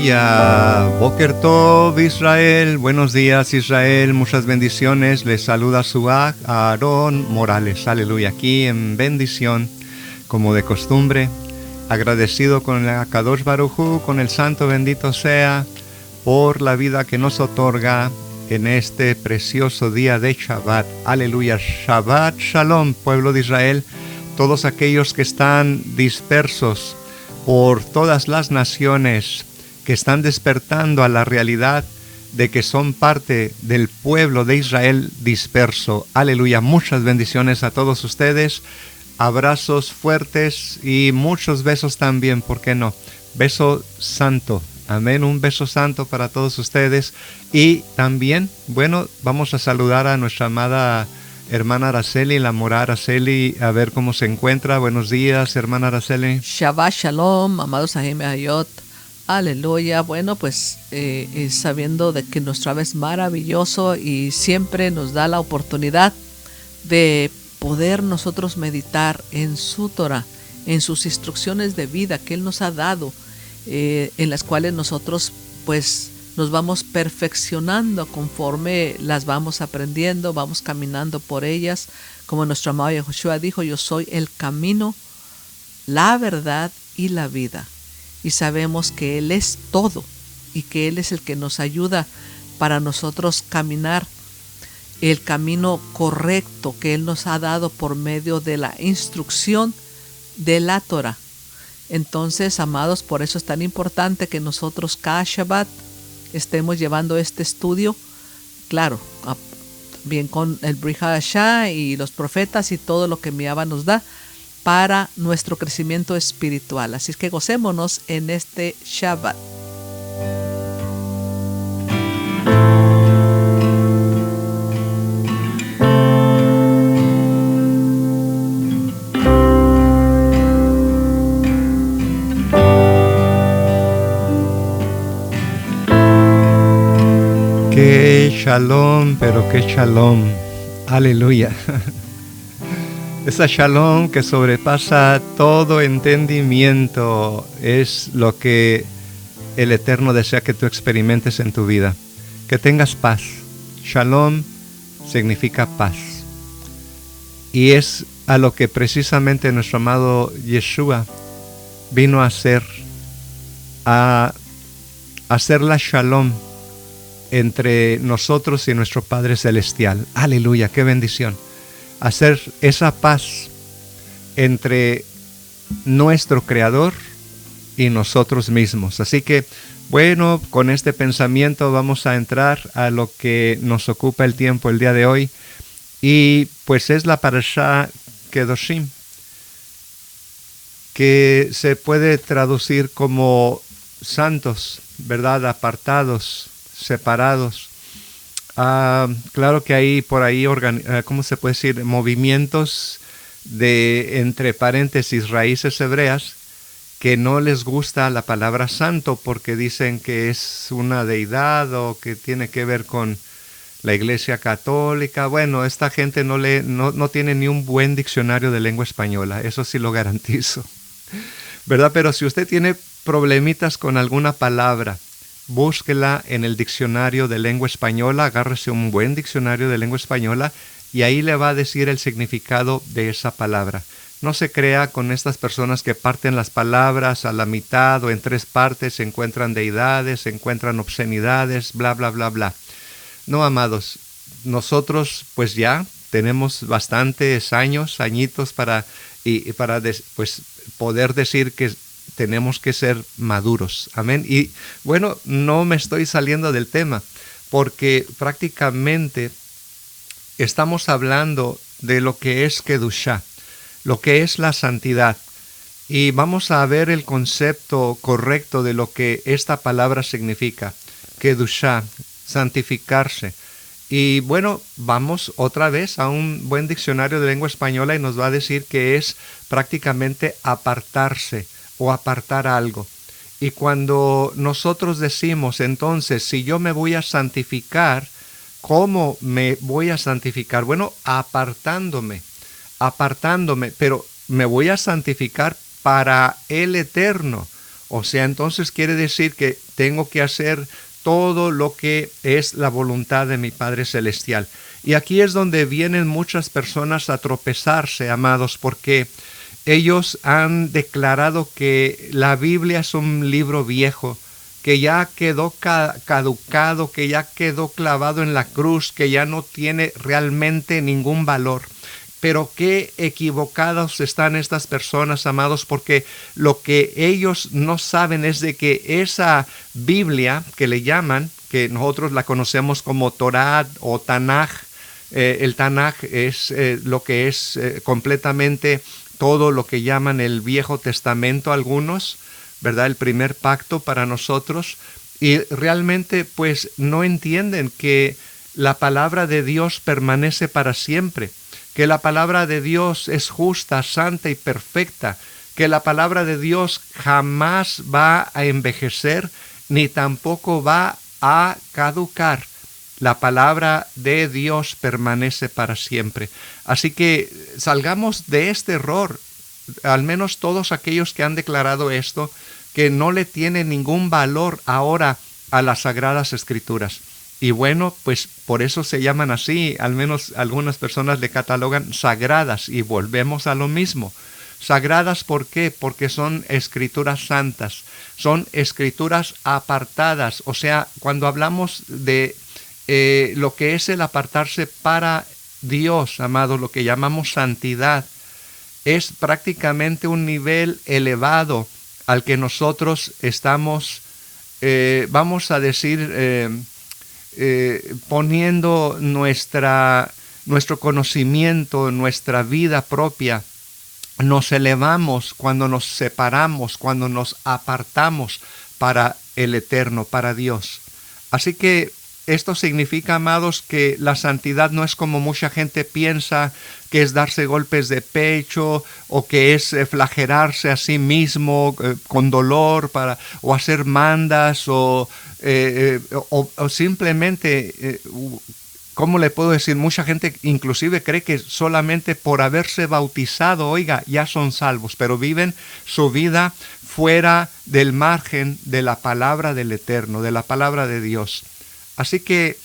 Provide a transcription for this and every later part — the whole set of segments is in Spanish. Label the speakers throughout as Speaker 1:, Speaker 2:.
Speaker 1: Aleluya. Boker Tov, Israel. Buenos días, Israel. Muchas bendiciones. Les saluda su Aarón Morales. Aleluya. Aquí en bendición, como de costumbre. Agradecido con el Kadosh Baruj Hu, con el Santo bendito sea, por la vida que nos otorga en este precioso día de Shabbat. Aleluya. Shabbat Shalom, pueblo de Israel. Todos aquellos que están dispersos por todas las naciones, que están despertando a la realidad de que son parte del pueblo de Israel disperso. Aleluya, muchas bendiciones a todos ustedes, abrazos fuertes y muchos besos también, ¿por qué no? Beso santo, amén, un beso santo para todos ustedes. Y también, bueno, vamos a saludar a nuestra amada hermana Araceli, la mora Araceli, a ver cómo se encuentra. Buenos días, hermana Araceli.
Speaker 2: Shabbat Shalom, amados Ahim Hayot. Aleluya. Bueno, pues sabiendo de que nuestro Abba es maravilloso y siempre nos da la oportunidad de poder nosotros meditar en su Torah, en sus instrucciones de vida que Él nos ha dado, en las cuales nosotros pues nos vamos perfeccionando conforme las vamos aprendiendo, vamos caminando por ellas. Como nuestro amado Yahushua dijo, yo soy el camino, la verdad y la vida. Y sabemos que Él es todo y que Él es el que nos ayuda para nosotros caminar el camino correcto que Él nos ha dado por medio de la instrucción de la Torah. Entonces, amados, por eso es tan importante que nosotros cada Shabbat estemos llevando este estudio, claro, bien con el Brit Hadashah y los profetas y todo lo que mi Abba nos da para nuestro crecimiento espiritual. Así es que gocémonos en este Shabbat.
Speaker 1: Qué shalom, pero qué shalom. Aleluya. Esa shalom que sobrepasa todo entendimiento es lo que el Eterno desea que tú experimentes en tu vida. Que tengas paz. Shalom significa paz. Y es a lo que precisamente nuestro amado Yeshua vino a hacer la shalom entre nosotros y nuestro Padre Celestial. Aleluya, qué bendición. Hacer esa paz entre nuestro Creador y nosotros mismos. Así que, bueno, con este pensamiento vamos a entrar a lo que nos ocupa el tiempo el día de hoy. Y pues es la Parashá Kedoshim, que se puede traducir como santos, ¿verdad? Apartados, separados. Claro que hay por ahí, ¿cómo se puede decir? Movimientos de, entre paréntesis, raíces hebreas, que no les gusta la palabra santo porque dicen que es una deidad o que tiene que ver con la Iglesia Católica. Bueno, esta gente no tiene ni un buen diccionario de lengua española, eso sí lo garantizo, ¿verdad? Pero si usted tiene problemitas con alguna palabra, búsquela en el diccionario de lengua española, agárrese un buen diccionario de lengua española y ahí le va a decir el significado de esa palabra. No se crea con estas personas que parten las palabras a la mitad o en tres partes, se encuentran deidades, se encuentran obscenidades, bla, bla, bla, bla. No, amados, nosotros pues ya tenemos bastantes añitos para poder decir que tenemos que ser maduros, amén. Y bueno, no me estoy saliendo del tema, porque prácticamente estamos hablando de lo que es Kedushá, lo que es la santidad. Y vamos a ver el concepto correcto de lo que esta palabra significa, Kedushá, santificarse. Y bueno, vamos otra vez a un buen diccionario de lengua española y nos va a decir que es prácticamente apartarse o apartar algo. Y cuando nosotros decimos, entonces, si yo me voy a santificar, ¿cómo me voy a santificar? Bueno, apartándome, pero me voy a santificar para el Eterno O sea, entonces quiere decir que tengo que hacer todo lo que es la voluntad de mi Padre Celestial. Y aquí es donde vienen muchas personas a tropezarse, amados, porque ellos han declarado que la Biblia es un libro viejo, que ya quedó caducado, que ya quedó clavado en la cruz, que ya no tiene realmente ningún valor. Pero qué equivocados están estas personas, amados, porque lo que ellos no saben es de que esa Biblia que le llaman, que nosotros la conocemos como Torá o Tanaj, el Tanaj es lo que es completamente todo lo que llaman el Viejo Testamento algunos, ¿verdad? El primer pacto para nosotros, y realmente pues no entienden que la palabra de Dios permanece para siempre, que la palabra de Dios es justa, santa y perfecta, que la palabra de Dios jamás va a envejecer ni tampoco va a caducar. La palabra de Dios permanece para siempre. Así que salgamos de este error, al menos todos aquellos que han declarado esto, que no le tiene ningún valor ahora a las Sagradas Escrituras. Y bueno, pues por eso se llaman así, al menos algunas personas le catalogan sagradas, y volvemos a lo mismo. Sagradas, ¿por qué? Porque son escrituras santas, son escrituras apartadas. O sea, cuando hablamos de lo que es el apartarse para Dios, amados, lo que llamamos santidad, es prácticamente un nivel elevado al que nosotros estamos, vamos a decir, poniendo nuestro conocimiento, nuestra vida propia. Nos elevamos cuando nos separamos, cuando nos apartamos para el Eterno, para Dios. Así que esto significa, amados, que la santidad no es como mucha gente piensa, que es darse golpes de pecho o que es flagelarse a sí mismo con dolor o hacer mandas o simplemente, ¿cómo le puedo decir? Mucha gente inclusive cree que solamente por haberse bautizado, oiga, ya son salvos, pero viven su vida fuera del margen de la palabra del Eterno, de la palabra de Dios. Así que,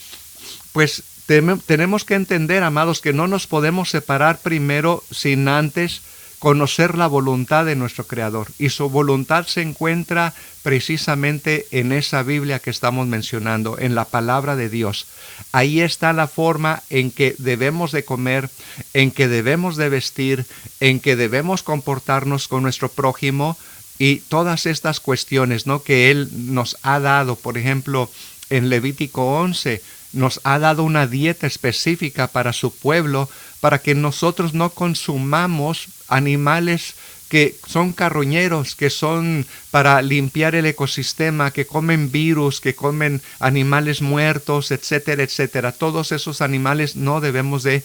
Speaker 1: pues, tenemos que entender, amados, que no nos podemos separar primero sin antes conocer la voluntad de nuestro Creador. Y su voluntad se encuentra precisamente en esa Biblia que estamos mencionando, en la palabra de Dios. Ahí está la forma en que debemos de comer, en que debemos de vestir, en que debemos comportarnos con nuestro prójimo y todas estas cuestiones, ¿no?, que Él nos ha dado. Por ejemplo, en Levítico 11 nos ha dado una dieta específica para su pueblo, para que nosotros no consumamos animales que son carroñeros, que son para limpiar el ecosistema, que comen virus, que comen animales muertos, etcétera, etcétera. Todos esos animales no debemos de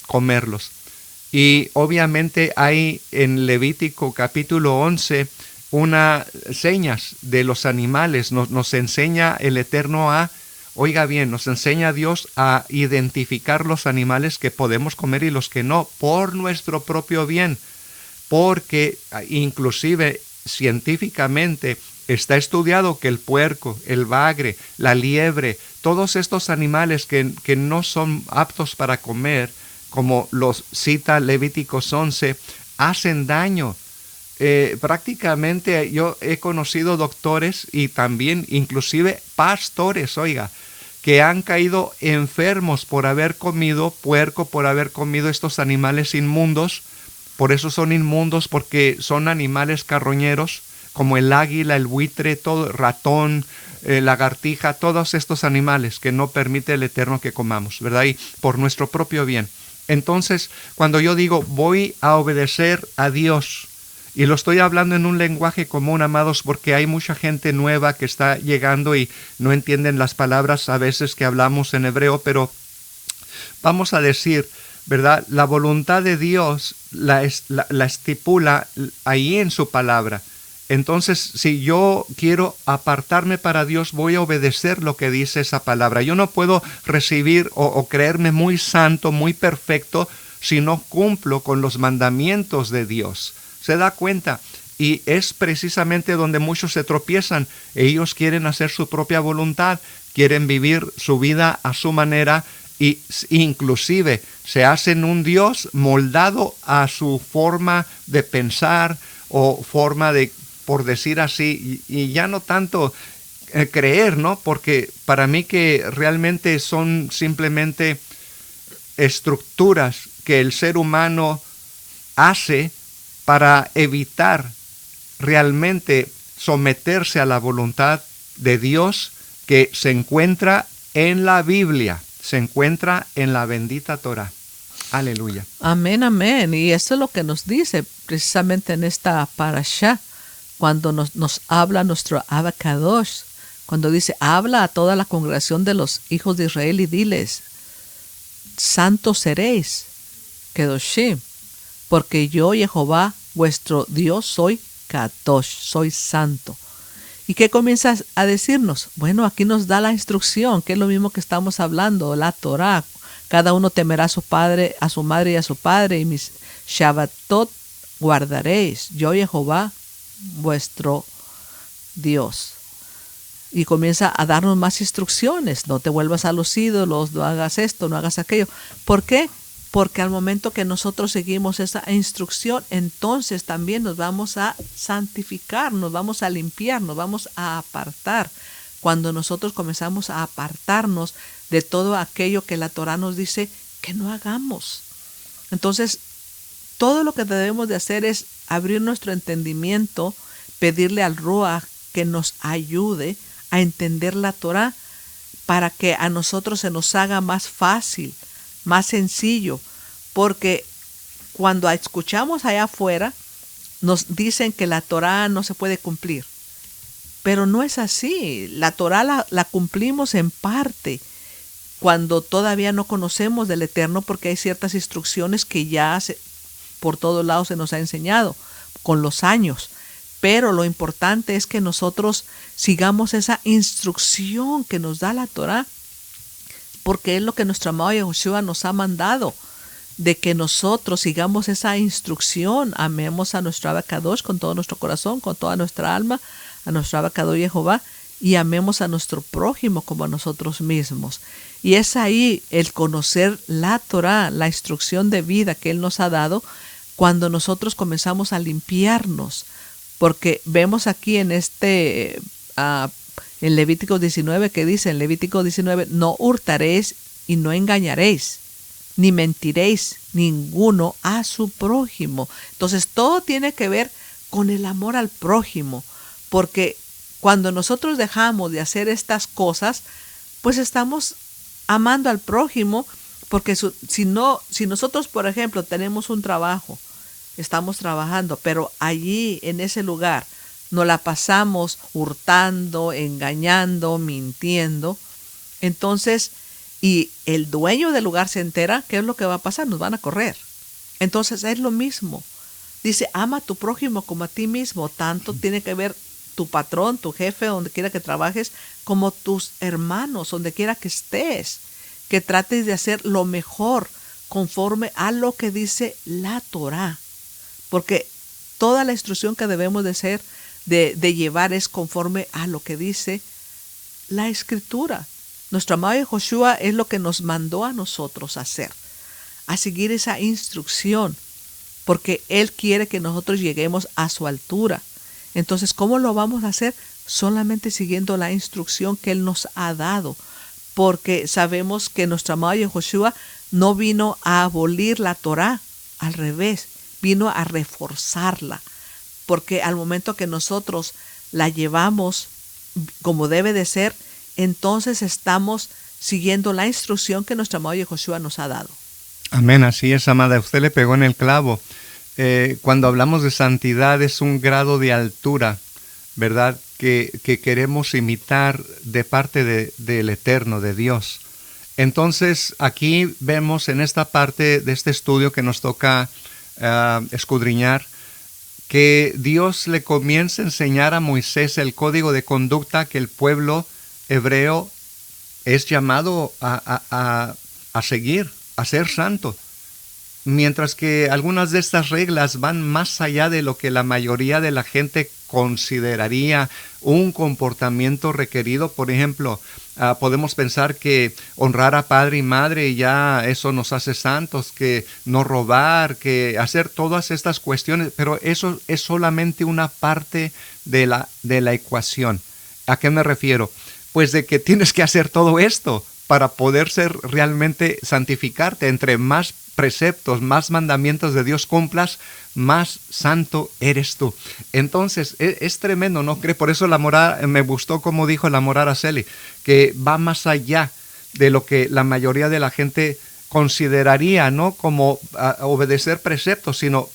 Speaker 1: comerlos. Y obviamente hay en Levítico capítulo 11 unas señas de los animales. Nos enseña el Eterno oiga bien, nos enseña Dios a identificar los animales que podemos comer y los que no, por nuestro propio bien, porque inclusive científicamente está estudiado que el puerco, el bagre, la liebre, todos estos animales que no son aptos para comer, como los cita Levíticos 11, hacen daño. Prácticamente yo he conocido doctores y también inclusive pastores, oiga, que han caído enfermos por haber comido puerco, por haber comido estos animales inmundos. Por eso son inmundos, porque son animales carroñeros, como el águila, el buitre, todo, ratón, lagartija, todos estos animales que no permite el Eterno que comamos, ¿verdad? Y por nuestro propio bien. Entonces, cuando yo digo voy a obedecer a Dios, y lo estoy hablando en un lenguaje común, amados, porque hay mucha gente nueva que está llegando y no entienden las palabras a veces que hablamos en hebreo, pero vamos a decir, ¿verdad? La voluntad de Dios la estipula ahí en su palabra. Entonces, si yo quiero apartarme para Dios, voy a obedecer lo que dice esa palabra. Yo no puedo recibir o creerme muy santo, muy perfecto, si no cumplo con los mandamientos de Dios. ¿Se da cuenta? Y es precisamente donde muchos se tropiezan. Ellos quieren hacer su propia voluntad, quieren vivir su vida a su manera y inclusive se hacen un Dios moldado a su forma de pensar o forma de, por decir así, y ya no tanto creer, ¿no? Porque para mí que realmente son simplemente estructuras que el ser humano hace para evitar realmente someterse a la voluntad de Dios que se encuentra en la Biblia, se encuentra en la bendita Torah. Aleluya.
Speaker 2: Amén, amén. Y esto es lo que nos dice precisamente en esta parashá, cuando nos habla nuestro Abacadosh, cuando dice, habla a toda la congregación de los hijos de Israel y diles, santos seréis, Kedoshim, porque yo, Jehová, vuestro Dios, soy Kadosh, soy santo. ¿Y qué comienza a decirnos? Bueno, aquí nos da la instrucción, que es lo mismo que estamos hablando, la Torah. Cada uno temerá a su padre, a su madre y a su padre, y mis Shabbatot guardaréis. Yo, Jehová, vuestro Dios. Y comienza a darnos más instrucciones. No te vuelvas a los ídolos, no hagas esto, no hagas aquello. ¿Por qué? Porque al momento que nosotros seguimos esa instrucción, entonces también nos vamos a santificar, nos vamos a limpiar, nos vamos a apartar. Cuando nosotros comenzamos a apartarnos de todo aquello que la Torah nos dice que no hagamos. Entonces, todo lo que debemos de hacer es abrir nuestro entendimiento, pedirle al Ruach que nos ayude a entender la Torah para que a nosotros se nos haga más fácil, más sencillo, porque cuando escuchamos allá afuera nos dicen que la Torah no se puede cumplir, pero no es así. La Torah la cumplimos en parte cuando todavía no conocemos del Eterno, porque hay ciertas instrucciones que ya por todos lados se nos ha enseñado con los años. Pero lo importante es que nosotros sigamos esa instrucción que nos da la Torah, porque es lo que nuestro amado Yahushua nos ha mandado, de que nosotros sigamos esa instrucción, amemos a nuestro Abacadosh con todo nuestro corazón, con toda nuestra alma, a nuestro Abacadosh Jehová, y amemos a nuestro prójimo como a nosotros mismos. Y es ahí el conocer la Torah, la instrucción de vida que Él nos ha dado, cuando nosotros comenzamos a limpiarnos, porque vemos aquí en en Levítico 19 que dice, en Levítico 19, no hurtaréis y no engañaréis, ni mentiréis ninguno a su prójimo. Entonces todo tiene que ver con el amor al prójimo, porque cuando nosotros dejamos de hacer estas cosas, pues estamos amando al prójimo, porque si nosotros, por ejemplo, tenemos un trabajo, estamos trabajando, pero allí en ese lugar nos la pasamos hurtando, engañando, mintiendo, entonces, y el dueño del lugar se entera, ¿qué es lo que va a pasar? Nos van a correr. Entonces es lo mismo. Dice, ama a tu prójimo como a ti mismo. Tanto tiene que ver tu patrón, tu jefe, donde quiera que trabajes, como tus hermanos, donde quiera que estés. Que trates de hacer lo mejor conforme a lo que dice la Torah. Porque toda la instrucción que debemos de llevar es conforme a lo que dice la Escritura. Nuestro amado Yahushua es lo que nos mandó a nosotros hacer, a seguir esa instrucción, porque Él quiere que nosotros lleguemos a su altura. Entonces, ¿cómo lo vamos a hacer? Solamente siguiendo la instrucción que Él nos ha dado, porque sabemos que nuestro amado Yahushua no vino a abolir la Torah, al revés, vino a reforzarla, porque al momento que nosotros la llevamos como debe de ser, entonces estamos siguiendo la instrucción que nuestro amado Yahushua nos ha dado.
Speaker 1: Amén, así es, amada. Usted le pegó en el clavo. Cuando hablamos de santidad es un grado de altura, ¿verdad? Que queremos imitar de parte del Eterno, de Dios. Entonces, aquí vemos en esta parte de este estudio que nos toca escudriñar, que Dios le comienza a enseñar a Moisés el código de conducta que el pueblo hebreo es llamado a seguir, a ser santo. mientras que algunas de estas reglas van más allá de lo que la mayoría de la gente consideraría un comportamiento requerido. Por ejemplo, podemos pensar que honrar a padre y madre ya eso nos hace santos, que no robar, que hacer todas estas cuestiones, pero eso es solamente una parte de la ecuación. ¿A qué me refiero? Pues de que tienes que hacer todo esto para poder ser realmente santificarte. Entre más preceptos, más mandamientos de Dios cumplas, más santo eres tú. Entonces, es tremendo, ¿no cree? Por eso me gustó como dijo la Mora Araceli, que va más allá de lo que la mayoría de la gente consideraría, ¿no? Como obedecer preceptos, sino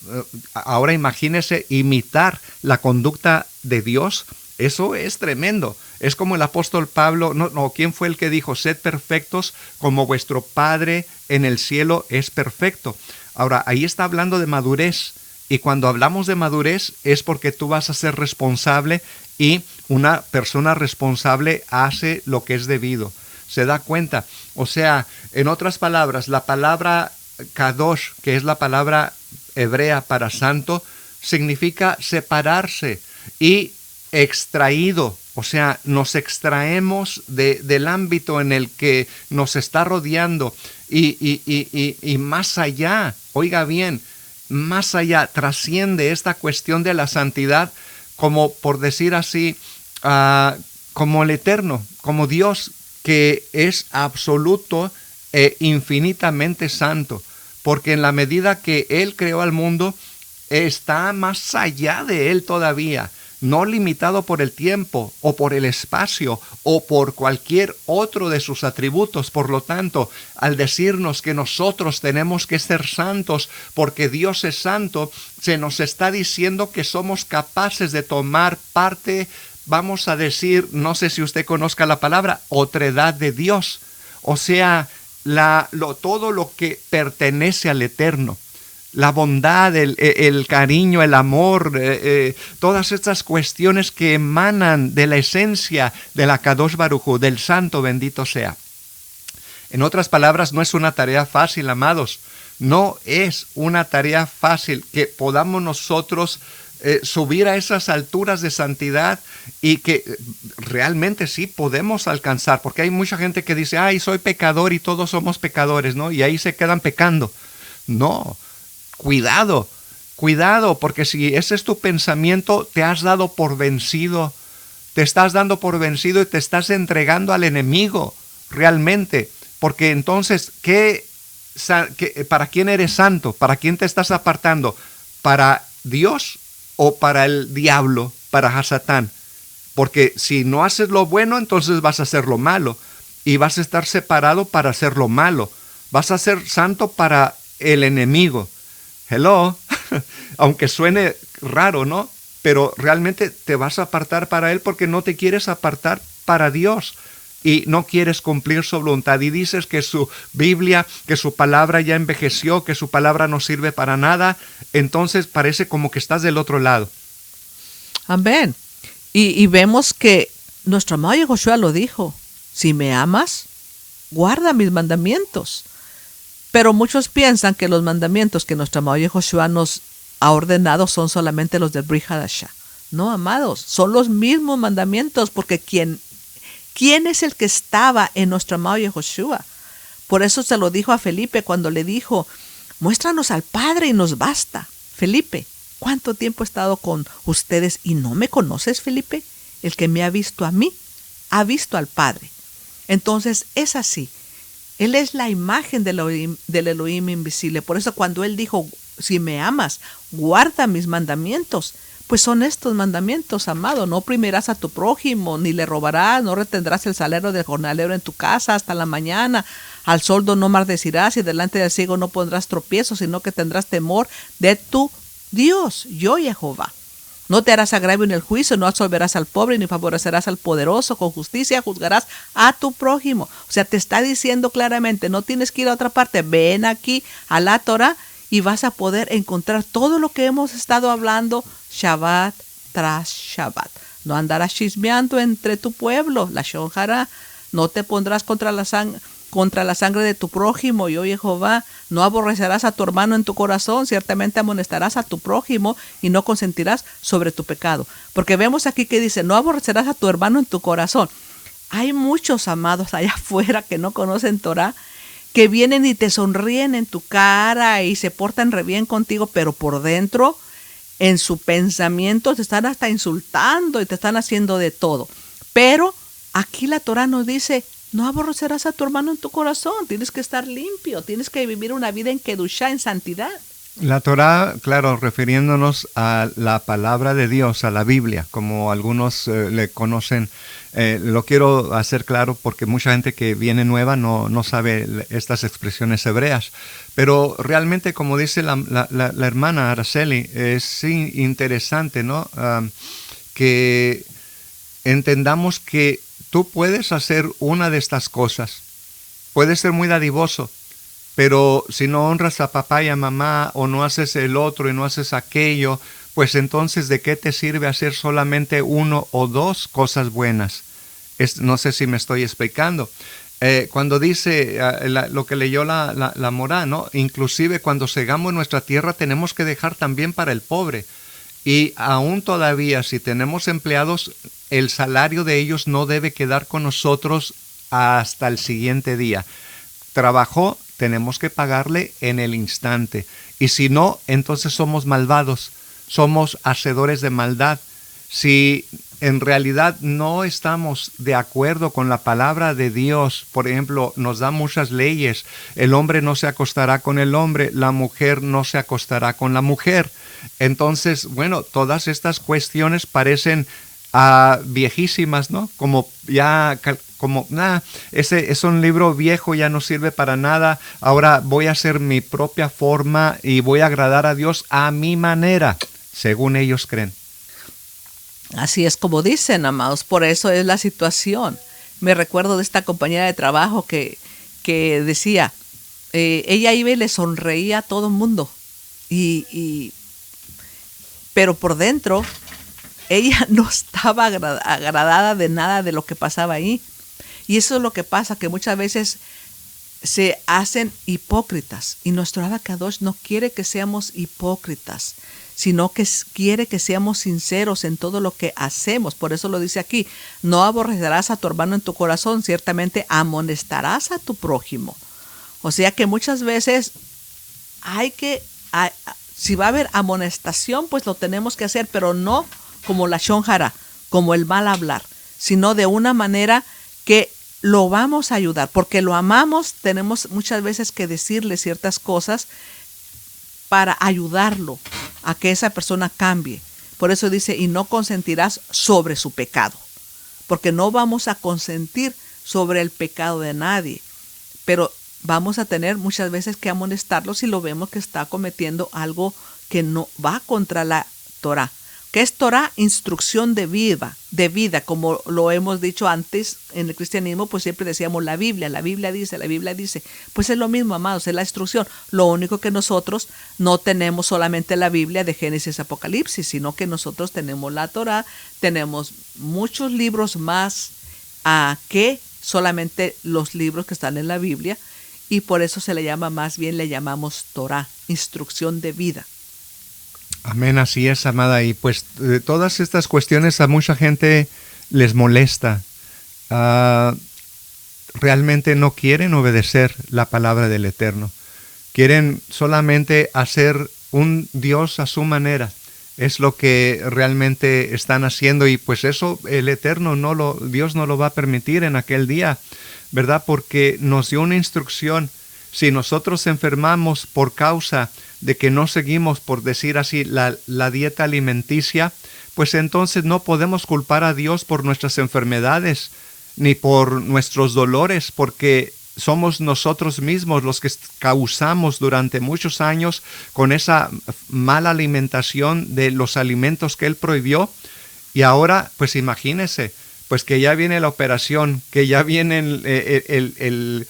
Speaker 1: ahora imagínese imitar la conducta de Dios. Eso es tremendo. Es como el apóstol Pablo, ¿quién fue el que dijo? Sed perfectos como vuestro Padre en el cielo es perfecto. Ahora, ahí está hablando de madurez. Y cuando hablamos de madurez es porque tú vas a ser responsable y una persona responsable hace lo que es debido. ¿Se da cuenta? O sea, en otras palabras, la palabra kadosh, que es la palabra hebrea para santo, significa separarse y extraído, o sea, nos extraemos del ámbito en el que nos está rodeando y más allá, oiga bien, más allá, trasciende esta cuestión de la santidad como, por decir así, como el eterno, como Dios que es absoluto e infinitamente santo, porque en la medida que Él creó al mundo, está más allá de Él todavía, no limitado por el tiempo o por el espacio o por cualquier otro de sus atributos. Por lo tanto, al decirnos que nosotros tenemos que ser santos porque Dios es santo, se nos está diciendo que somos capaces de tomar parte, vamos a decir, no sé si usted conozca la palabra, otredad de Dios. O sea, todo lo que pertenece al Eterno. La bondad, el cariño, el amor, todas estas cuestiones que emanan de la esencia de la Kadosh Baruj Hu, del Santo bendito sea. En otras palabras, no es una tarea fácil, amados. No es una tarea fácil que podamos nosotros subir a esas alturas de santidad y que realmente sí podemos alcanzar. Porque hay mucha gente que dice, ay, soy pecador y todos somos pecadores, ¿no? Y ahí se quedan pecando. No. Cuidado, porque si ese es tu pensamiento, te has dado por vencido, te estás dando por vencido y te estás entregando al enemigo, realmente, porque entonces, ¿para quién eres santo? ¿Para quién te estás apartando? ¿Para Dios o para el diablo, para Hasatán? Porque si no haces lo bueno, entonces vas a hacer lo malo, y vas a estar separado para hacer lo malo, vas a ser santo para el enemigo. Hello, aunque suene raro, ¿no? Pero realmente te vas a apartar para Él porque no te quieres apartar para Dios y no quieres cumplir su voluntad. Y dices que su Biblia, que su palabra ya envejeció, que su palabra no sirve para nada. Entonces parece como que estás del otro lado.
Speaker 2: Amén. Y vemos que nuestro amado Yahushua lo dijo. Si me amas, guarda mis mandamientos. Pero muchos piensan que los mandamientos que nuestro amado Yahushua nos ha ordenado son solamente los del Brit Hadashah. No, amados, son los mismos mandamientos, porque ¿quién es el que estaba en nuestro amado Yahushua? Por eso se lo dijo a Felipe cuando le dijo, muéstranos al Padre y nos basta. Felipe, ¿cuánto tiempo he estado con ustedes y no me conoces, Felipe? El que me ha visto a mí, ha visto al Padre. Entonces es así. Él es la imagen del Elohim invisible. Por eso cuando Él dijo, si me amas, guarda mis mandamientos, pues son estos mandamientos, amado. No oprimirás a tu prójimo, ni le robarás, no retendrás el salario del jornalero en tu casa hasta la mañana. Al soldo no maldecirás y delante del ciego no pondrás tropiezo, sino que tendrás temor de tu Dios, yo Jehová. No te harás agravio en el juicio, no absolverás al pobre, ni favorecerás al poderoso, con justicia juzgarás a tu prójimo. O sea, te está diciendo claramente, no tienes que ir a otra parte, ven aquí a la Torah y vas a poder encontrar todo lo que hemos estado hablando Shabbat tras Shabbat. No andarás chismeando entre tu pueblo, la shonjara, no te pondrás contra contra la sangre de tu prójimo, y oye Jehová, no aborrecerás a tu hermano en tu corazón, ciertamente amonestarás a tu prójimo y no consentirás sobre tu pecado. Porque vemos aquí que dice, no aborrecerás a tu hermano en tu corazón. Hay muchos amados allá afuera que no conocen Torah, que vienen y te sonríen en tu cara y se portan re bien contigo, pero por dentro, en su pensamiento, te están hasta insultando y te están haciendo de todo. Pero aquí la Torah nos dice, no aborrecerás a tu hermano en tu corazón, tienes que estar limpio, tienes que vivir una vida en kedushá, en santidad.
Speaker 1: La Torá, claro, refiriéndonos a la palabra de Dios, a la Biblia, como algunos le conocen. Lo quiero hacer claro porque mucha gente que viene nueva no sabe estas expresiones hebreas. Pero realmente, como dice la hermana Araceli, es interesante, ¿no? Que entendamos que tú puedes hacer una de estas cosas. Puedes ser muy dadivoso, pero si no honras a papá y a mamá, o no haces el otro y no haces aquello, pues entonces ¿de qué te sirve hacer solamente uno o dos cosas buenas? No sé si me estoy explicando. Cuando dice lo que leyó la Morá, ¿no? Inclusive cuando segamos nuestra tierra tenemos que dejar también para el pobre. Y aún todavía, si tenemos empleados, el salario de ellos no debe quedar con nosotros hasta el siguiente día. Trabajó, tenemos que pagarle en el instante. Y si no, entonces somos malvados, somos hacedores de maldad. Si en realidad no estamos de acuerdo con la palabra de Dios, por ejemplo, nos da muchas leyes. El hombre no se acostará con el hombre, la mujer no se acostará con la mujer. Entonces, bueno, todas estas cuestiones parecen viejísimas, ¿no? Como ya, ese es un libro viejo, ya no sirve para nada. Ahora voy a hacer mi propia forma y voy a agradar a Dios a mi manera, según ellos creen.
Speaker 2: Así es como dicen, amados, por eso es la situación. Me recuerdo de esta compañera de trabajo que decía, ella iba y le sonreía a todo el mundo, pero por dentro ella no estaba agradada de nada de lo que pasaba ahí. Y eso es lo que pasa, que muchas veces se hacen hipócritas. Y nuestro Abacadosh no quiere que seamos hipócritas, sino que quiere que seamos sinceros en todo lo que hacemos. Por eso lo dice aquí, no aborrecerás a tu hermano en tu corazón, ciertamente amonestarás a tu prójimo. O sea que muchas veces si va a haber amonestación, pues lo tenemos que hacer, pero no como la shonjara, como el mal hablar, sino de una manera que lo vamos a ayudar, porque lo amamos, tenemos muchas veces que decirle ciertas cosas para ayudarlo a que esa persona cambie. Por eso dice, y no consentirás sobre su pecado, porque no vamos a consentir sobre el pecado de nadie, pero vamos a tener muchas veces que amonestarlo si lo vemos que está cometiendo algo que no va contra la Torah. ¿Qué es Torah? Instrucción de vida, como lo hemos dicho antes en el cristianismo, pues siempre decíamos la Biblia dice. Pues es lo mismo, amados, es la instrucción. Lo único que nosotros no tenemos solamente la Biblia de Génesis, Apocalipsis, sino que nosotros tenemos la Torah, tenemos muchos libros más que solamente los libros que están en la Biblia, y por eso se le llama, más bien le llamamos Torah, instrucción de vida.
Speaker 1: Amén, así es, amada. Y pues de todas estas cuestiones a mucha gente les molesta. Realmente no quieren obedecer la palabra del Eterno. Quieren solamente hacer un Dios a su manera. Es lo que realmente están haciendo, y pues eso el Eterno Dios no lo va a permitir en aquel día, ¿verdad? Porque nos dio una instrucción. Si nosotros enfermamos por causa de que no seguimos, por decir así, la dieta alimenticia, pues entonces no podemos culpar a Dios por nuestras enfermedades ni por nuestros dolores, porque somos nosotros mismos los que causamos durante muchos años con esa mala alimentación de los alimentos que Él prohibió. Y ahora, pues imagínense, pues que ya viene la operación, que ya viene el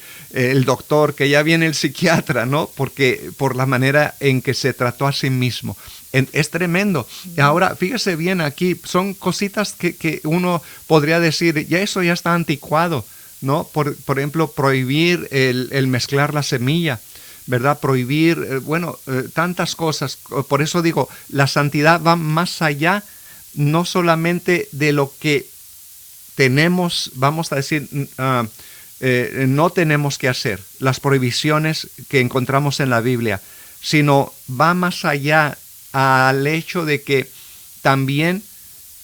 Speaker 1: doctor, que ya viene el psiquiatra, ¿no? Porque por la manera en que se trató a sí mismo. Es tremendo. Y ahora, fíjese bien aquí, son cositas que uno podría decir, ya eso ya está anticuado. ¿no? Por ejemplo, prohibir el mezclar la semilla, ¿verdad? Prohibir, tantas cosas. Por eso digo, la santidad va más allá, no solamente de lo que tenemos, vamos a decir, no tenemos que hacer, las prohibiciones que encontramos en la Biblia, sino va más allá al hecho de que también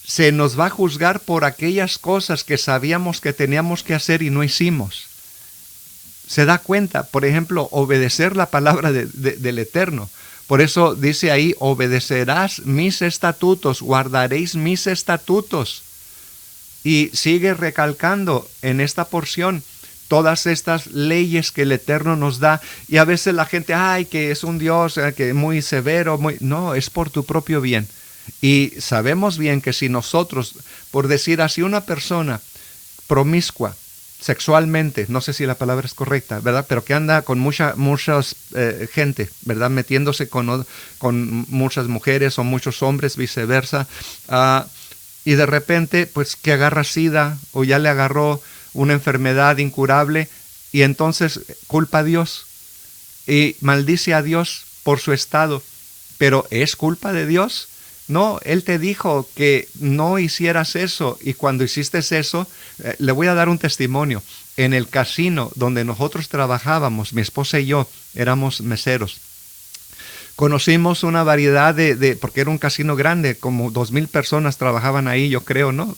Speaker 1: se nos va a juzgar por aquellas cosas que sabíamos que teníamos que hacer y no hicimos. Se da cuenta, por ejemplo, obedecer la palabra del Eterno. Por eso dice ahí, obedecerás mis estatutos, guardaréis mis estatutos. Y sigue recalcando en esta porción todas estas leyes que el Eterno nos da. Y a veces la gente, que es un Dios que es muy severo. No, es por tu propio bien. Y sabemos bien que si nosotros, por decir así, una persona promiscua sexualmente, no sé si la palabra es correcta, ¿verdad? Pero que anda con mucha gente, ¿verdad? Metiéndose con muchas mujeres o muchos hombres, viceversa. Y de repente, pues que agarra SIDA o ya le agarró una enfermedad incurable y entonces culpa a Dios y maldice a Dios por su estado. ¿Pero es culpa de Dios? No, Él te dijo que no hicieras eso y cuando hiciste eso, le voy a dar un testimonio. En el casino donde nosotros trabajábamos, mi esposa y yo éramos meseros. Conocimos una variedad porque era un casino grande, como 2,000 personas trabajaban ahí, yo creo, ¿no?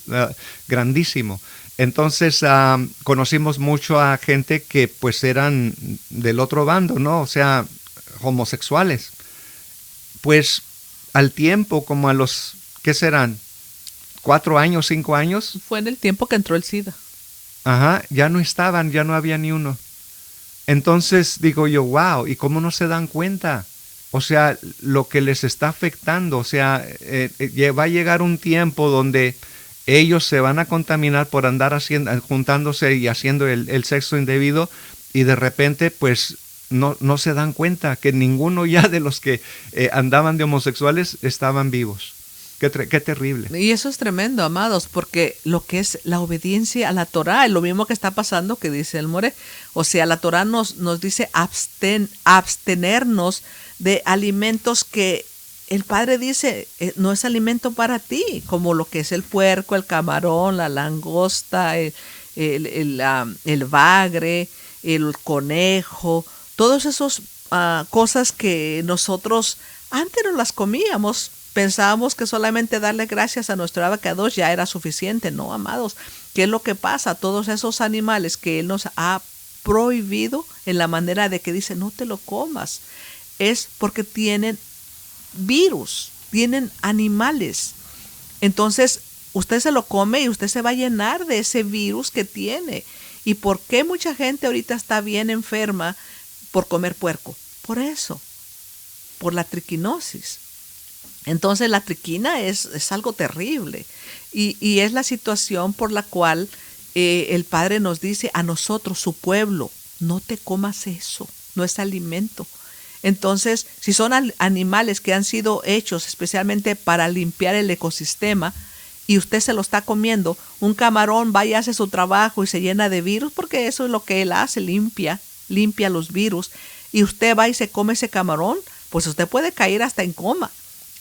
Speaker 1: Grandísimo. Entonces conocimos mucho a gente que pues eran del otro bando, ¿no? O sea, homosexuales. Pues al tiempo, como a los, ¿qué serán? 4 años, 5 años.
Speaker 2: Fue en el tiempo que entró el SIDA.
Speaker 1: Ajá, ya no estaban, ya no había ni uno. Entonces digo yo, wow, ¿y cómo no se dan cuenta? O sea, lo que les está afectando, o sea, va a llegar un tiempo donde ellos se van a contaminar por andar juntándose y haciendo el sexo indebido y de repente pues no se dan cuenta que ninguno ya de los que andaban de homosexuales estaban vivos. Qué terrible.
Speaker 2: Y eso es tremendo, amados, porque lo que es la obediencia a la Torá es lo mismo que está pasando que dice el More. O sea, la Torá nos dice abstenernos de alimentos que el Padre dice no es alimento para ti, como lo que es el puerco, el camarón, la langosta, el bagre, el conejo, todas esas cosas que nosotros antes no las comíamos. Pensábamos que solamente darle gracias a nuestro Abacados ya era suficiente. No, amados. ¿Qué es lo que pasa? Todos esos animales que Él nos ha prohibido en la manera de que dice no te lo comas, es porque tienen virus, tienen animales. Entonces, usted se lo come y usted se va a llenar de ese virus que tiene. ¿Y por qué mucha gente ahorita está bien enferma por comer puerco? Por eso, por la triquinosis. Entonces la triquina es algo terrible y es la situación por la cual el Padre nos dice a nosotros, su pueblo, no te comas eso, no es alimento. Entonces, si son animales que han sido hechos especialmente para limpiar el ecosistema y usted se lo está comiendo, un camarón va y hace su trabajo y se llena de virus porque eso es lo que él hace, limpia los virus y usted va y se come ese camarón, pues usted puede caer hasta en coma.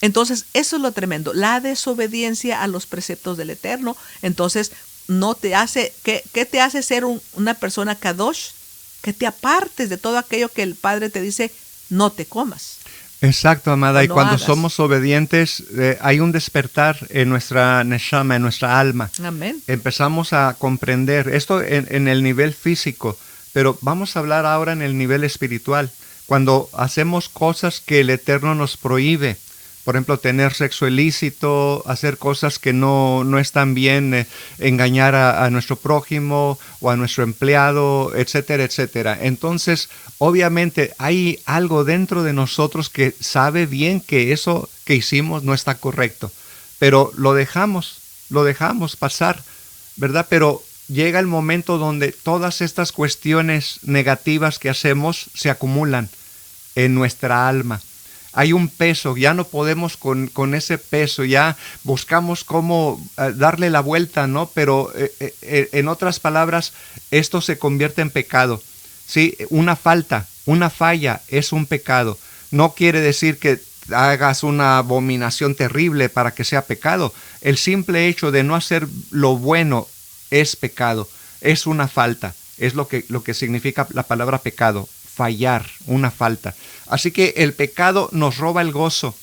Speaker 2: Entonces, eso es lo tremendo, la desobediencia a los preceptos del Eterno. Entonces, no te hace, ¿qué te hace ser una persona kadosh? Que te apartes de todo aquello que el Padre te dice, no te comas.
Speaker 1: Exacto, amada, y
Speaker 2: no
Speaker 1: cuando
Speaker 2: hagas.
Speaker 1: somos obedientes, hay un despertar en nuestra neshama, en nuestra alma.
Speaker 2: Amén.
Speaker 1: Empezamos a comprender esto en el nivel físico, pero vamos a hablar ahora en el nivel espiritual. Cuando hacemos cosas que el Eterno nos prohíbe, por ejemplo, tener sexo ilícito, hacer cosas que no están bien, engañar a nuestro prójimo o a nuestro empleado, etcétera, etcétera. Entonces, obviamente, hay algo dentro de nosotros que sabe bien que eso que hicimos no está correcto, pero lo dejamos pasar, ¿verdad? Pero llega el momento donde todas estas cuestiones negativas que hacemos se acumulan en nuestra alma. Hay un peso, ya no podemos con ese peso, ya buscamos cómo darle la vuelta, ¿no? Pero en otras palabras, esto se convierte en pecado. Sí, una falla es un pecado. No quiere decir que hagas una abominación terrible para que sea pecado. El simple hecho de no hacer lo bueno es pecado, es una falta, es lo que significa la palabra pecado, fallar, una falta. Así que el pecado nos roba el gozo.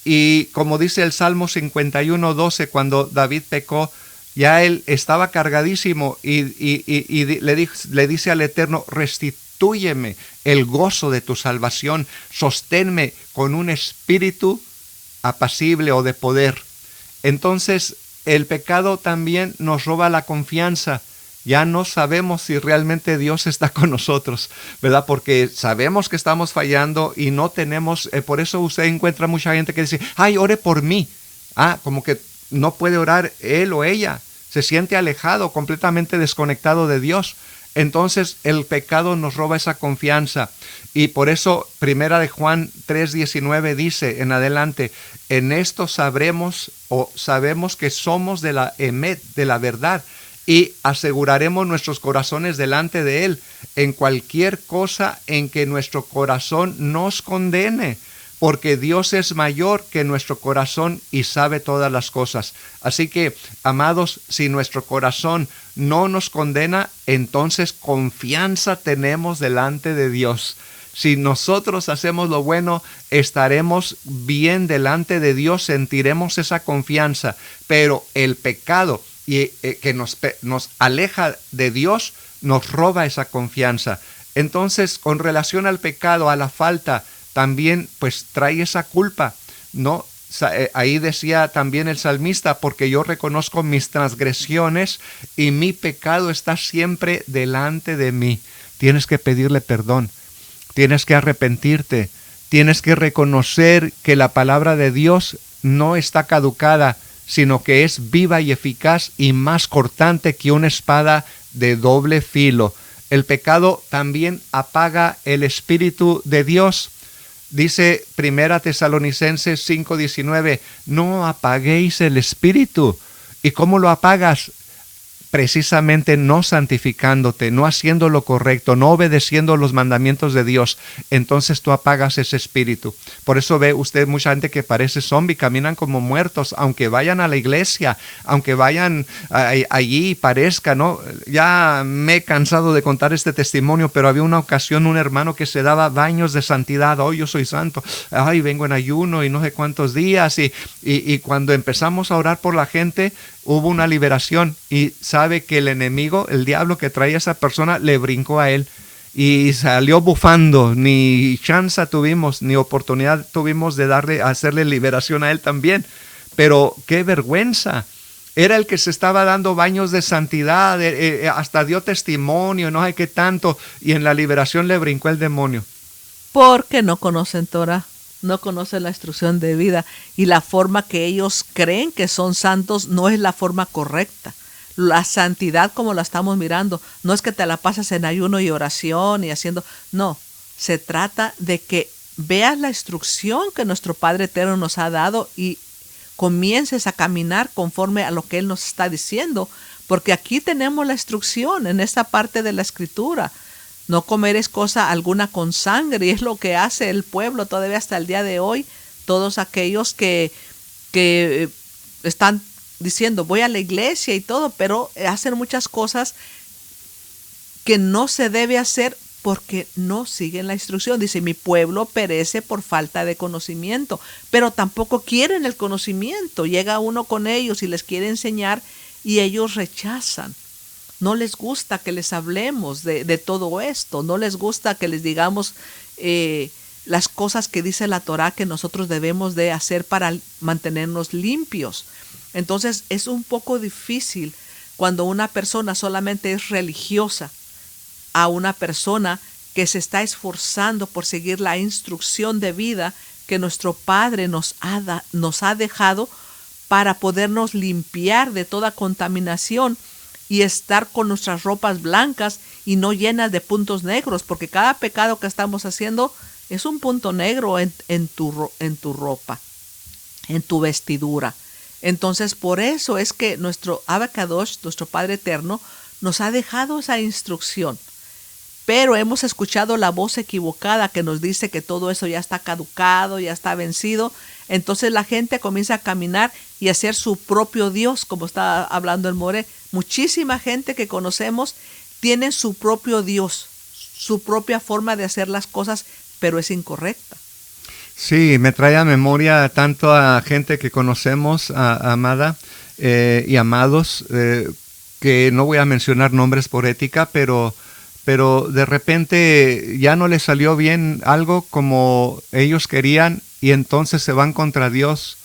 Speaker 1: Y como dice el Salmo 51:12, cuando David pecó, ya él estaba cargadísimo y le dice al Eterno, restitúyeme el gozo de tu salvación, sosténme con un espíritu apacible o de poder. Entonces, el pecado también nos roba la confianza. Ya no sabemos si realmente Dios está con nosotros, ¿verdad? Porque sabemos que estamos fallando y no tenemos, por eso usted encuentra mucha gente que dice, ay, ore por mí. Como que no puede orar él o ella. Se siente alejado, completamente desconectado de Dios. Entonces el pecado nos roba esa confianza. Y por eso Primera de Juan 3:19 dice en adelante, en esto sabemos que somos de la emet, de la verdad, y aseguraremos nuestros corazones delante de Él en cualquier cosa en que nuestro corazón nos condene, porque Dios es mayor que nuestro corazón y sabe todas las cosas. Así que, amados, si nuestro corazón no nos condena, entonces confianza tenemos delante de Dios. Si nosotros hacemos lo bueno, estaremos bien delante de Dios, sentiremos esa confianza. Pero el pecado que nos aleja de Dios, nos roba esa confianza. Entonces, con relación al pecado, a la falta, también pues trae esa culpa, ¿no? Ahí decía también el salmista, porque yo reconozco mis transgresiones y mi pecado está siempre delante de mí. Tienes que pedirle perdón, tienes que arrepentirte, tienes que reconocer que la palabra de Dios no está caducada, sino que es viva y eficaz y más cortante que una espada de doble filo. El pecado también apaga el Espíritu de Dios. Dice Primera Tesalonicenses 5:19, no apaguéis el Espíritu. ¿Y cómo lo apagas? Precisamente no santificándote, no haciendo lo correcto, no obedeciendo los mandamientos de Dios. Entonces tú apagas ese espíritu. Por eso ve usted mucha gente que parece zombie, caminan como muertos, aunque vayan a la iglesia, aunque vayan allí y parezca, ¿no? Ya me he cansado de contar este testimonio, pero había una ocasión un hermano que se daba baños de santidad. Yo soy santo, vengo en ayuno y no sé cuántos días. Y cuando empezamos a orar por la gente, hubo una liberación y sabe que el enemigo, el diablo que traía a esa persona, le brincó a él y salió bufando. Ni chance tuvimos, ni oportunidad tuvimos de hacerle liberación a él también. Pero qué vergüenza. Era el que se estaba dando baños de santidad, hasta dio testimonio, no sé qué tanto, y en la liberación le brincó el demonio.
Speaker 2: Porque no conocen Torah. No conocen la instrucción de vida y la forma que ellos creen que son santos no es la forma correcta. La santidad como la estamos mirando no es que te la pasas en ayuno y oración y haciendo, no, se trata de que veas la instrucción que nuestro Padre Eterno nos ha dado y comiences a caminar conforme a lo que Él nos está diciendo, porque aquí tenemos la instrucción en esta parte de la Escritura. No comeres cosa alguna con sangre, y es lo que hace el pueblo todavía hasta el día de hoy. Todos aquellos que están diciendo voy a la iglesia y todo, pero hacen muchas cosas que no se debe hacer porque no siguen la instrucción. Dice, mi pueblo perece por falta de conocimiento, pero tampoco quieren el conocimiento. Llega uno con ellos y les quiere enseñar y ellos rechazan. No les gusta que les hablemos de todo esto. No les gusta que les digamos las cosas que dice la Torá que nosotros debemos de hacer para mantenernos limpios. Entonces es un poco difícil cuando una persona solamente es religiosa a una persona que se está esforzando por seguir la instrucción de vida que nuestro Padre nos ha dejado para podernos limpiar de toda contaminación y estar con nuestras ropas blancas y no llenas de puntos negros, porque cada pecado que estamos haciendo es un punto negro en tu ropa, en tu vestidura. Entonces, por eso es que nuestro Abacadosh, nuestro Padre Eterno, nos ha dejado esa instrucción. Pero hemos escuchado la voz equivocada que nos dice que todo eso ya está caducado, ya está vencido. Entonces la gente comienza a caminar y a ser su propio Dios, como está hablando el More. Muchísima gente que conocemos tiene su propio Dios, su propia forma de hacer las cosas, pero es incorrecta.
Speaker 1: Sí, me trae a memoria tanto a gente que conocemos, amada y amados, que no voy a mencionar nombres por ética, pero de repente ya no les salió bien algo como ellos querían y entonces se van contra Dios,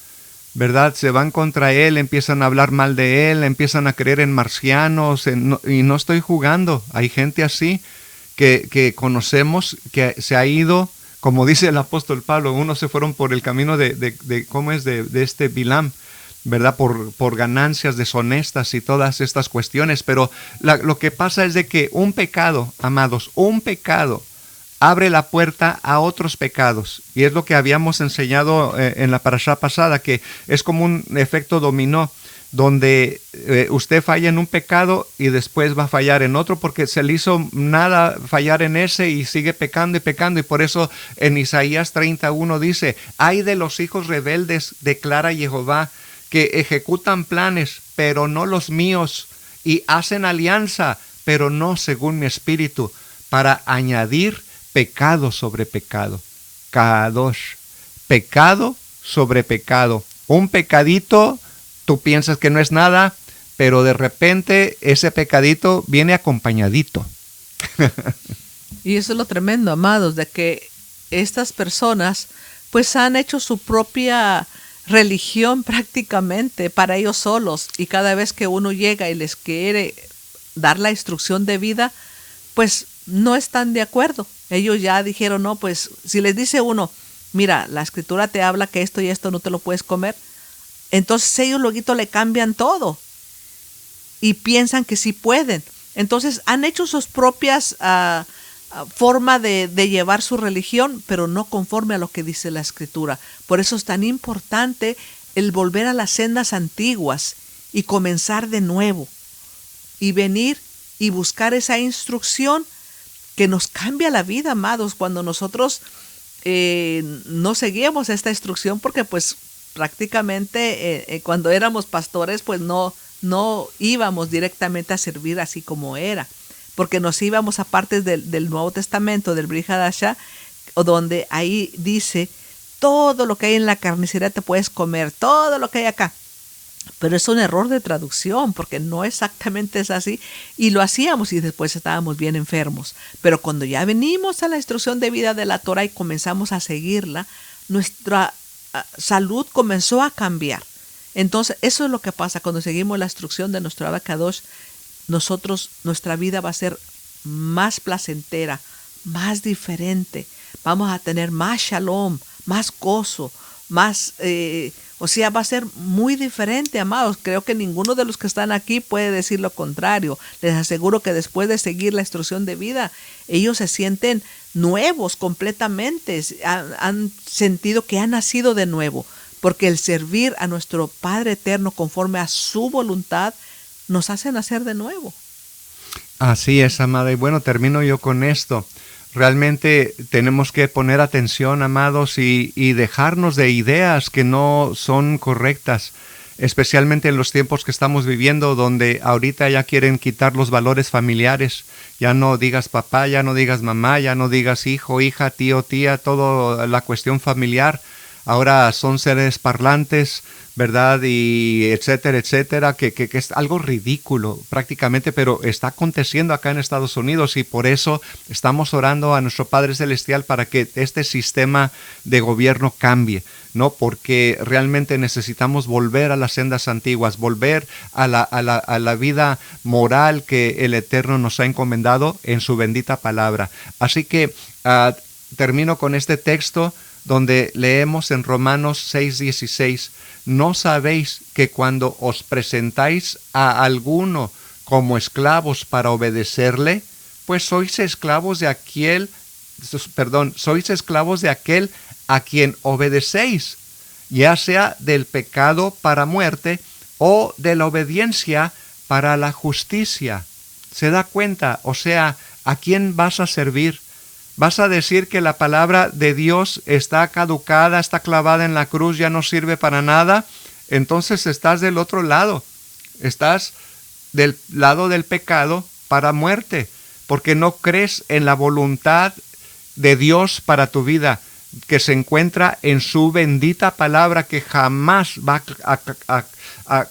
Speaker 1: ¿verdad? Se van contra Él, empiezan a hablar mal de Él, empiezan a creer en marcianos, y no estoy jugando. Hay gente así que conocemos que se ha ido, como dice el apóstol Pablo, unos se fueron por el camino de ¿cómo es? De este Bilam, ¿verdad? Por ganancias deshonestas y todas estas cuestiones. Pero lo que pasa es de que un pecado, amados, un pecado abre la puerta a otros pecados. Y es lo que habíamos enseñado en la parashá pasada, que es como un efecto dominó, donde usted falla en un pecado y después va a fallar en otro porque se le hizo nada fallar en ese y sigue pecando y pecando. Y por eso en Isaías 31 dice: ay de los hijos rebeldes, declara Jehová, que ejecutan planes, pero no los míos, y hacen alianza, pero no según mi espíritu, para añadir pecado sobre pecado. Kadosh, pecado sobre pecado. Un pecadito, tú piensas que no es nada, pero de repente ese pecadito viene acompañadito.
Speaker 2: Y eso es lo tremendo, amados, de que estas personas pues han hecho su propia religión prácticamente para ellos solos, y cada vez que uno llega y les quiere dar la instrucción de vida, pues no están de acuerdo. Ellos ya dijeron, no, pues si les dice uno, mira, la escritura te habla que esto y esto no te lo puedes comer, entonces ellos luego le cambian todo y piensan que sí pueden. Entonces han hecho sus propias forma de llevar su religión, pero no conforme a lo que dice la escritura. Por eso es tan importante el volver a las sendas antiguas y comenzar de nuevo y venir y buscar esa instrucción que nos cambia la vida, amados, cuando nosotros no seguíamos esta instrucción, porque pues prácticamente cuando éramos pastores pues no íbamos directamente a servir así como era, porque nos íbamos a partes del Nuevo Testamento, del Brit Hadashah, donde ahí dice, todo lo que hay en la carnicería te puedes comer, todo lo que hay acá. Pero es un error de traducción, porque no exactamente es así, y lo hacíamos y después estábamos bien enfermos. Pero cuando ya venimos a la instrucción de vida de la Torah y comenzamos a seguirla, nuestra salud comenzó a cambiar. Entonces, eso es lo que pasa cuando seguimos la instrucción de nuestro Abacadosh. Nuestra vida va a ser más placentera, más diferente. Vamos a tener más shalom, más gozo, más, va a ser muy diferente, amados. Creo que ninguno de los que están aquí puede decir lo contrario. Les aseguro que después de seguir la instrucción de vida, ellos se sienten nuevos completamente. Han sentido que han nacido de nuevo, porque el servir a nuestro Padre Eterno conforme a su voluntad nos hace nacer de nuevo.
Speaker 1: Así es, amada. Y bueno, termino yo con esto. Realmente tenemos que poner atención, amados, y dejarnos de ideas que no son correctas, especialmente en los tiempos que estamos viviendo, donde ahorita ya quieren quitar los valores familiares. Ya no digas papá, ya no digas mamá, ya no digas hijo, hija, tío, tía, toda la cuestión familiar. Ahora son seres parlantes, ¿verdad? Y etcétera, etcétera, que es algo ridículo prácticamente, pero está aconteciendo acá en Estados Unidos, y por eso estamos orando a nuestro Padre Celestial para que este sistema de gobierno cambie, ¿no? Porque realmente necesitamos volver a las sendas antiguas, volver a la vida moral que el Eterno nos ha encomendado en su bendita palabra. Así que termino con este texto donde leemos en Romanos 6:16, ¿no sabéis que cuando os presentáis a alguno como esclavos para obedecerle, pues sois esclavos de aquel sois esclavos de aquel a quien obedecéis, ya sea del pecado para muerte o de la obediencia para la justicia. ¿Se da cuenta? O sea, ¿a quién vas a servir? ¿Vas a decir que la palabra de Dios está caducada, está clavada en la cruz, ya no sirve para nada? Entonces estás del otro lado. Estás del lado del pecado para muerte, porque no crees en la voluntad de Dios para tu vida, que se encuentra en su bendita palabra, que jamás va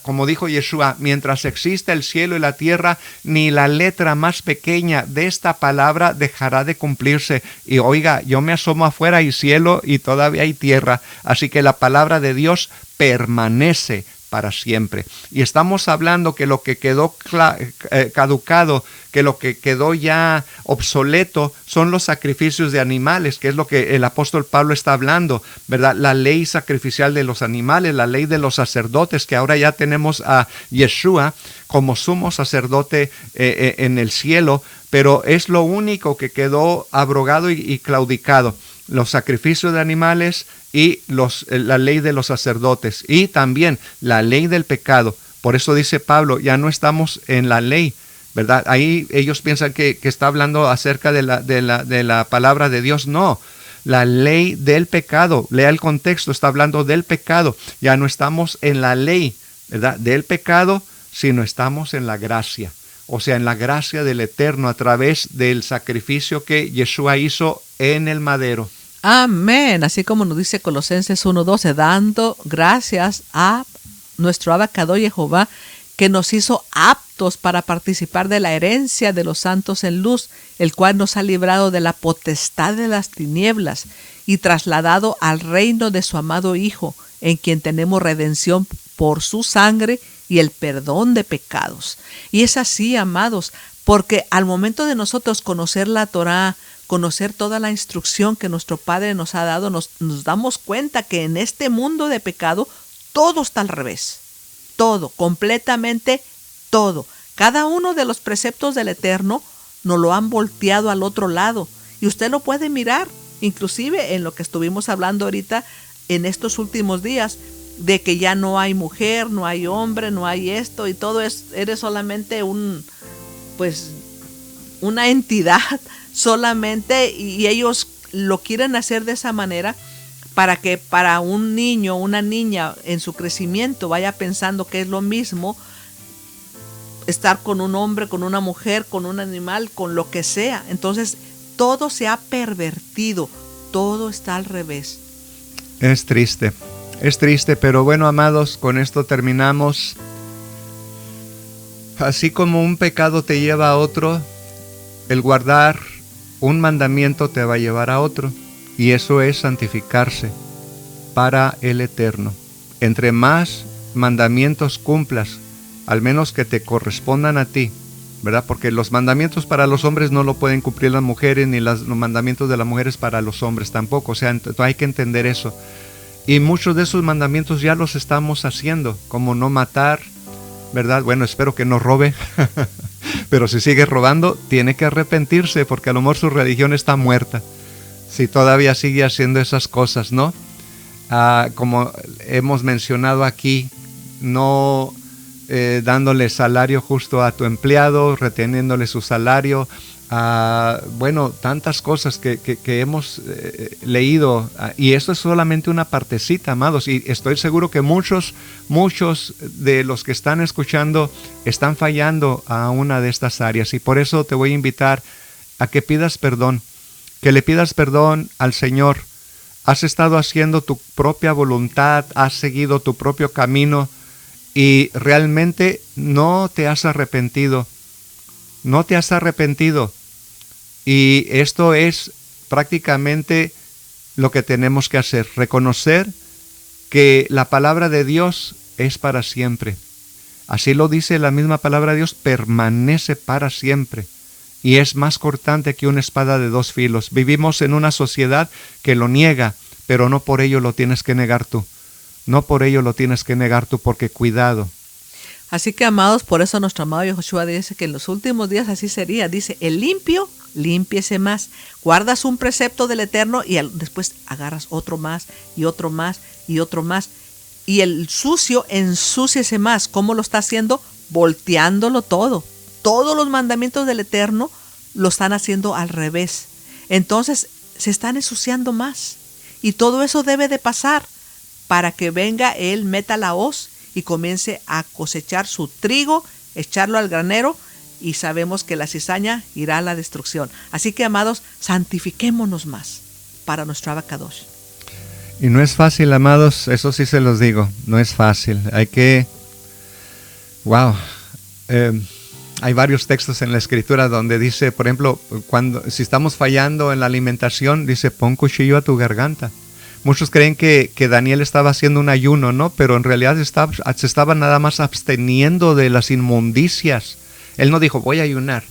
Speaker 1: como dijo Yeshua, mientras exista el cielo y la tierra, ni la letra más pequeña de esta palabra dejará de cumplirse. Y oiga, yo me asomo afuera, hay cielo y todavía hay tierra, así que la palabra de Dios permanece para siempre. Y estamos hablando que lo que quedó caducado, que lo que quedó ya obsoleto son los sacrificios de animales, que es lo que el apóstol Pablo está hablando, ¿verdad? La ley sacrificial de los animales, la ley de los sacerdotes, que ahora ya tenemos a Yeshua como sumo sacerdote en el cielo, pero es lo único que quedó abrogado y claudicado. Los sacrificios de animales y la ley de los sacerdotes y también la ley del pecado. Por eso dice Pablo, ya no estamos en la ley, ¿verdad? Ahí ellos piensan que está hablando acerca de la palabra de Dios. No, la ley del pecado. Lea el contexto, está hablando del pecado. Ya no estamos en la ley, ¿verdad?, del pecado, sino estamos en la gracia. O sea, en la gracia del Eterno a través del sacrificio que Yeshua hizo en el madero.
Speaker 2: Amén. Así como nos dice Colosenses 1:12, dando gracias a nuestro Abacado Jehová, que nos hizo aptos para participar de la herencia de los santos en luz, el cual nos ha librado de la potestad de las tinieblas y trasladado al reino de su amado Hijo, en quien tenemos redención por su sangre y el perdón de pecados. Y es así, amados, porque al momento de nosotros conocer la Torá, conocer toda la instrucción que nuestro Padre nos ha dado, nos damos cuenta que en este mundo de pecado todo está al revés. Todo, completamente todo. Cada uno de los preceptos del Eterno nos lo han volteado al otro lado. Y usted lo puede mirar, inclusive en lo que estuvimos hablando ahorita en estos últimos días, de que ya no hay mujer, no hay hombre, no hay esto y todo es, eres solamente una entidad solamente, y ellos lo quieren hacer de esa manera para que para un niño, una niña en su crecimiento vaya pensando que es lo mismo estar con un hombre, con una mujer, con un animal, con lo que sea. Entonces todo se ha pervertido, todo está al revés.
Speaker 1: Es triste, pero bueno, amados, con esto terminamos. Así como un pecado te lleva a otro, el guardar un mandamiento te va a llevar a otro, y eso es santificarse para el Eterno. Entre más mandamientos cumplas, al menos que te correspondan a ti, ¿verdad? Porque los mandamientos para los hombres no lo pueden cumplir las mujeres, ni los mandamientos de las mujeres para los hombres tampoco. O sea, hay que entender eso. Y muchos de esos mandamientos ya los estamos haciendo, como no matar, ¿verdad? Bueno, espero que no robe, pero si sigue robando, tiene que arrepentirse, porque a lo mejor su religión está muerta, si todavía sigue haciendo esas cosas, ¿no? Como hemos mencionado aquí, no dándole salario justo a tu empleado, reteniéndole su salario, bueno, tantas cosas que hemos leído, y esto es solamente una partecita, amados, y estoy seguro que muchos de los que están escuchando están fallando a una de estas áreas, y por eso te voy a invitar a que pidas perdón, que le pidas perdón al Señor. Has estado haciendo tu propia voluntad, has seguido tu propio camino y realmente no te has arrepentido. Y esto es prácticamente lo que tenemos que hacer, reconocer que la palabra de Dios es para siempre. Así lo dice la misma palabra de Dios, permanece para siempre. Y es más cortante que una espada de dos filos. Vivimos en una sociedad que lo niega, pero no por ello lo tienes que negar tú. No por ello lo tienes que negar tú, porque cuidado.
Speaker 2: Así que, amados, por eso nuestro amado Yeshua dice que en los últimos días así sería. Dice, el limpio límpiese más. Guardas un precepto del Eterno y después agarras otro más y otro más y otro más. Y el sucio, ensúciese más. ¿Cómo lo está haciendo? Volteándolo todo. Todos los mandamientos del Eterno lo están haciendo al revés. Entonces se están ensuciando más. Y todo eso debe de pasar para que venga Él, meta la hoz y comience a cosechar su trigo, echarlo al granero, y sabemos que la cizaña irá a la destrucción. Así que, amados, santifiquémonos más para nuestro Abacadosh.
Speaker 1: Y no es fácil, amados, eso sí se los digo, no es fácil. Hay que, hay varios textos en la Escritura donde dice, por ejemplo, si estamos fallando en la alimentación, dice, pon cuchillo a tu garganta. Muchos creen que Daniel estaba haciendo un ayuno, ¿no? Pero en realidad se estaba nada más absteniendo de las inmundicias. Él no dijo, voy a ayunar.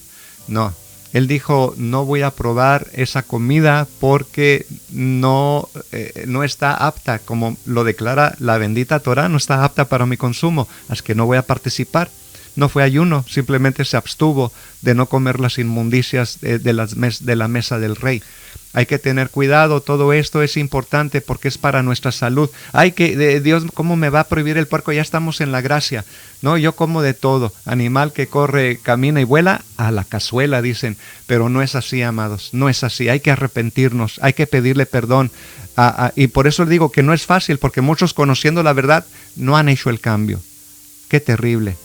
Speaker 1: No, él dijo, no voy a probar esa comida porque no está apta, como lo declara la bendita Torah, no está apta para mi consumo, así que no voy a participar. No fue ayuno, simplemente se abstuvo de no comer las inmundicias de la mesa del rey. Hay que tener cuidado, todo esto es importante porque es para nuestra salud. Dios, ¿cómo me va a prohibir el puerco? Ya estamos en la gracia. No, yo como de todo. Animal que corre, camina y vuela, a la cazuela, dicen. Pero no es así, amados, no es así. Hay que arrepentirnos, hay que pedirle perdón. Y por eso digo que no es fácil, porque muchos, conociendo la verdad, no han hecho el cambio. Qué terrible.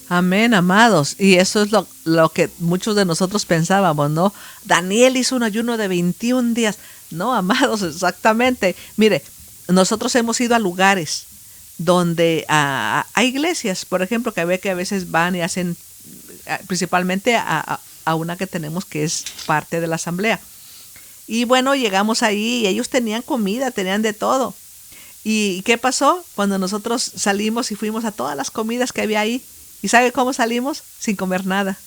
Speaker 2: Amén, amados. Y eso es lo que muchos de nosotros pensábamos, ¿no? Daniel hizo un ayuno de 21 días. No, amados, exactamente. Mire, nosotros hemos ido a lugares donde hay iglesias, por ejemplo, que a veces van y hacen, principalmente a una que tenemos que es parte de la asamblea. Y bueno, llegamos ahí y ellos tenían comida, tenían de todo. ¿Y qué pasó? Cuando nosotros salimos y fuimos a todas las comidas que había ahí, ¿y sabe cómo salimos? Sin comer nada.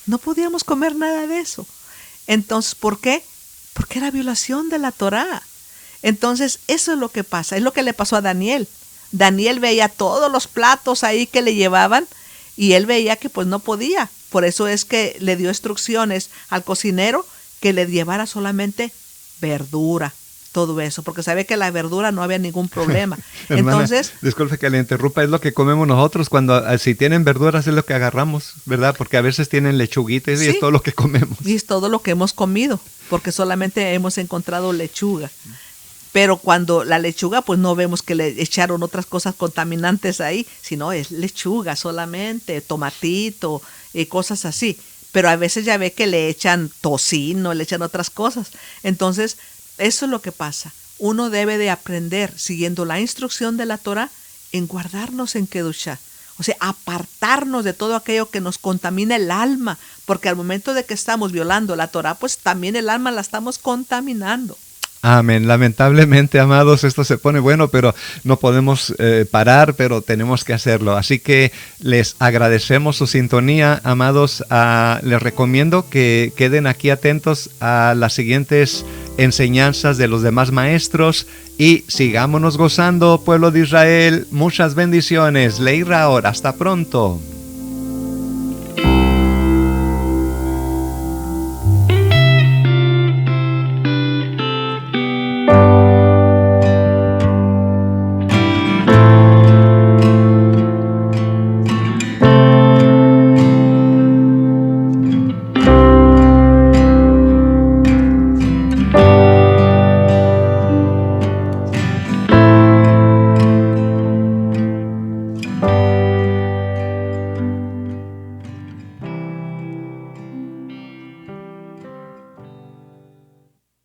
Speaker 2: No podíamos comer nada de eso. Entonces, ¿por qué? Porque era violación de la Torá. Entonces, eso es lo que pasa. Es lo que le pasó a Daniel. Daniel veía todos los platos ahí que le llevaban y él veía que pues no podía. Por eso es que le dio instrucciones al cocinero que le llevara solamente verdura. Todo eso, porque sabe que la verdura no había ningún problema.
Speaker 1: Hermana,
Speaker 2: entonces,
Speaker 1: disculpe que le interrumpa, es lo que comemos nosotros cuando si tienen verduras es lo que agarramos, ¿verdad? Porque a veces tienen lechuguitas y es todo lo que comemos.
Speaker 2: Y es todo lo que hemos comido, porque solamente hemos encontrado lechuga. Pero cuando la lechuga, pues no vemos que le echaron otras cosas contaminantes ahí, sino es lechuga solamente, tomatito y cosas así. Pero a veces ya ve que le echan tocino, le echan otras cosas. Entonces, eso es lo que pasa. Uno debe de aprender, siguiendo la instrucción de la Torah, en guardarnos en Kedushá. O sea, apartarnos de todo aquello que nos contamina el alma, porque al momento de que estamos violando la Torah, pues también el alma la estamos contaminando.
Speaker 1: Amén. Lamentablemente, amados, esto se pone bueno, pero no podemos parar, pero tenemos que hacerlo. Así que les agradecemos su sintonía, amados. Les recomiendo que queden aquí atentos a las siguientes enseñanzas de los demás maestros y sigámonos gozando, pueblo de Israel. Muchas bendiciones. Leí Raor. Hasta pronto.